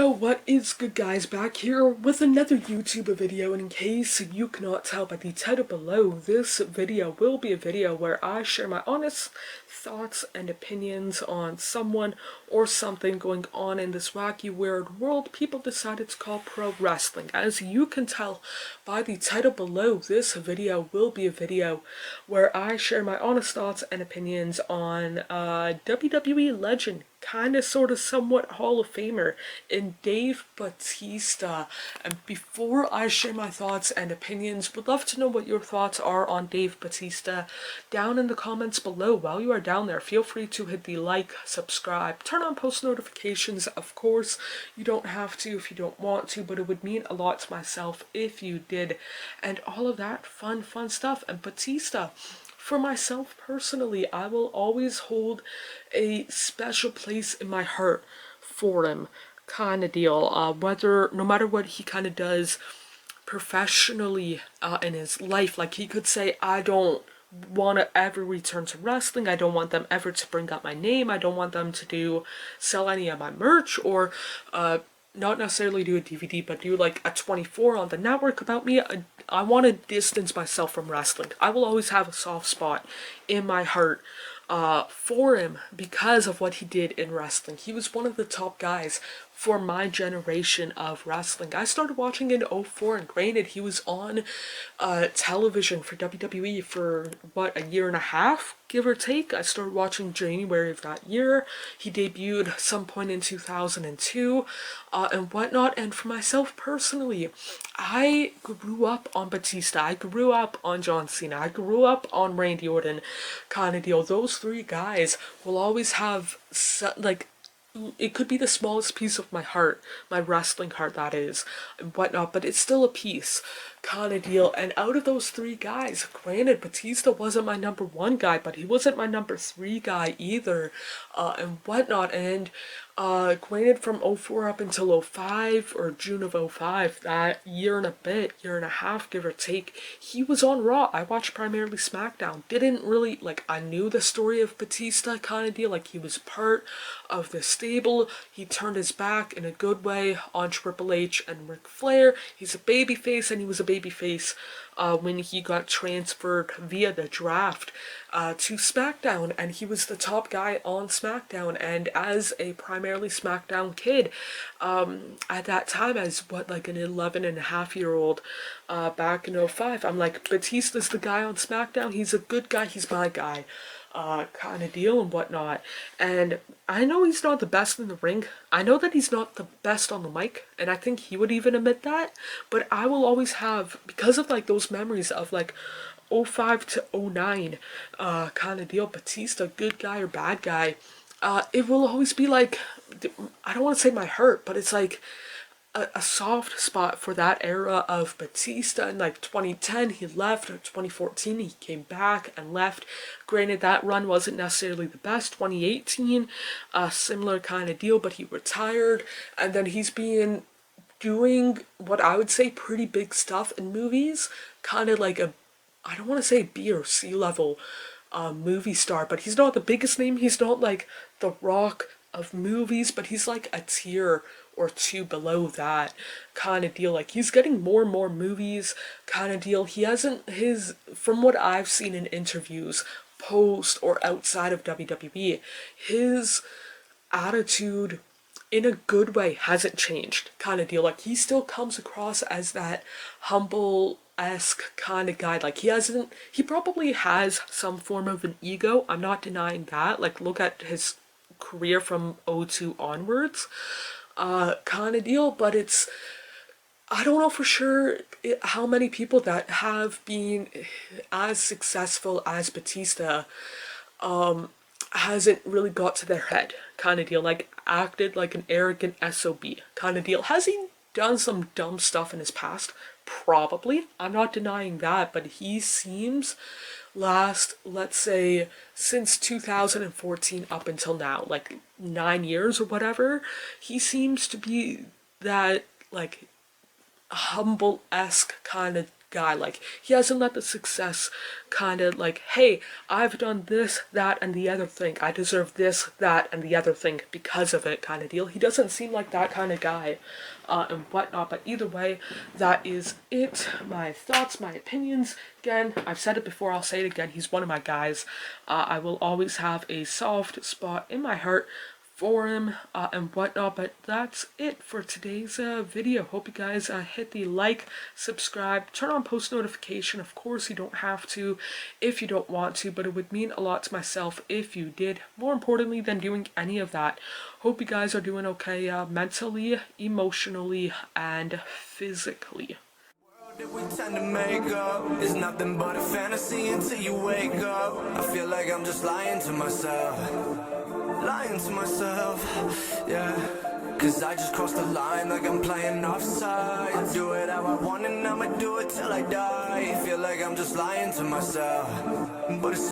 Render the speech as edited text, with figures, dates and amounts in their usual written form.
So what is good, guys? Back here with another YouTube video, and in case you cannot tell by the title below, this video will be a video where I share my honest thoughts and opinions on someone or something going on in this wacky weird world people decided to call pro wrestling. As you can tell by the title below, this video will be a video where I share my honest thoughts and opinions on WWE legend, kinda sorta somewhat Hall of Famer in Dave Batista. And before I share my thoughts and opinions, would love to know what your thoughts are on Dave Batista down in the comments below. While you are down there, feel free to hit the like, subscribe, turn on post notifications. Of course, you don't have to if you don't want to, but it would mean a lot to myself if you did. And all of that fun stuff. And Batista, for myself personally, I will always hold a special place in my heart for him, kind of deal. No matter what he kind of does professionally in his life, like he could say, I don't want to ever return to wrestling. I don't want them ever to bring up my name. I don't want them to sell any of my merch, or not necessarily do a DVD, but do like a 24 on the network about me. I want to distance myself from wrestling. I will always have a soft spot in my heart for him because of what he did in wrestling. He was one of the top guys for my generation of wrestling. I started watching in '04, and granted, he was on television for WWE for, what, a year and a half, give or take. I started watching January of that year. He debuted some point in 2002 and whatnot. And for myself personally, I grew up on Batista. I grew up on John Cena. I grew up on Randy Orton, kind of deal. Those three guys will always have, like, it could be the smallest piece of my heart, my wrestling heart, that is, and whatnot, but it's still a piece, kind of deal. And out of those three guys, granted, Batista wasn't my number one guy, but he wasn't my number three guy either, and whatnot. And granted, from '04 up until '05, or June of '05, that year and a half, give or take, he was on Raw. I watched primarily SmackDown. Didn't really, like, I knew the story of Batista, kind of deal, like he was part of the stable. He turned his back in a good way on Triple H and Ric Flair. He's a babyface, and he was a babyface when he got transferred via the draft to SmackDown, and he was the top guy on SmackDown. And as a primarily SmackDown kid, at that time, as what, like an 11-and-a-half-year-old back in '05, I'm like, Batista's the guy on SmackDown. He's a good guy. He's my guy. Kind of deal and whatnot. And I know he's not the best in the ring. I know that he's not the best on the mic, and I think he would even admit that. But I will always have, because of like those memories of like '05 to '09, kind of deal, Batista, good guy or bad guy, it will always be like, I don't want to say my hurt, but it's like a soft spot for that era of Batista. In like 2010 he left, or 2014 he came back and left. Granted, that run wasn't necessarily the best. 2018, similar kind of deal, but he retired, and then he's been doing what I would say pretty big stuff in movies, kind of like a, I don't want to say B or C level movie star, but he's not the biggest name. He's not like The Rock of movies, but he's like a tier or two below that, kind of deal. Like, he's getting more and more movies, kind of deal. He hasn't, from what I've seen in interviews post or outside of WWE, his attitude in a good way hasn't changed, kind of deal. Like, he still comes across as that humble-esque kind of guy. Like, he probably has some form of an ego. I'm not denying that. Like, look at his career from '02 onwards, kind of deal. But it's, I don't know for sure how many people that have been as successful as Batista hasn't really got to their head, kind of deal. Like, acted like an arrogant SOB, kind of deal. Has he done some dumb stuff in his past? Probably. I'm not denying that, but he seems, let's say, since 2014 up until now, like 9 years or whatever, he seems to be that, like, humble-esque kind of guy. Like, he hasn't let the success kind of like, hey, I've done this, that, and the other thing. I deserve this, that, and the other thing because of it kind of deal. He doesn't seem like that kind of guy and whatnot. But either way, that is it. My thoughts, my opinions. Again, I've said it before, I'll say it again. He's one of my guys. I will always have a soft spot in my heart for him and whatnot. But that's it for today's video. Hope you guys hit the like, subscribe, turn on post notification. Of course, you don't have to if you don't want to, but it would mean a lot to myself if you did. More importantly than doing any of that, hope you guys are doing okay mentally, emotionally, and physically. That we tend to make up is nothing but a fantasy until you wake up. I feel like I'm just lying to myself, yeah. Cause I just crossed the line like I'm playing offside. Do it how I want and I'ma do it till I die. Feel like I'm just lying to myself, but it's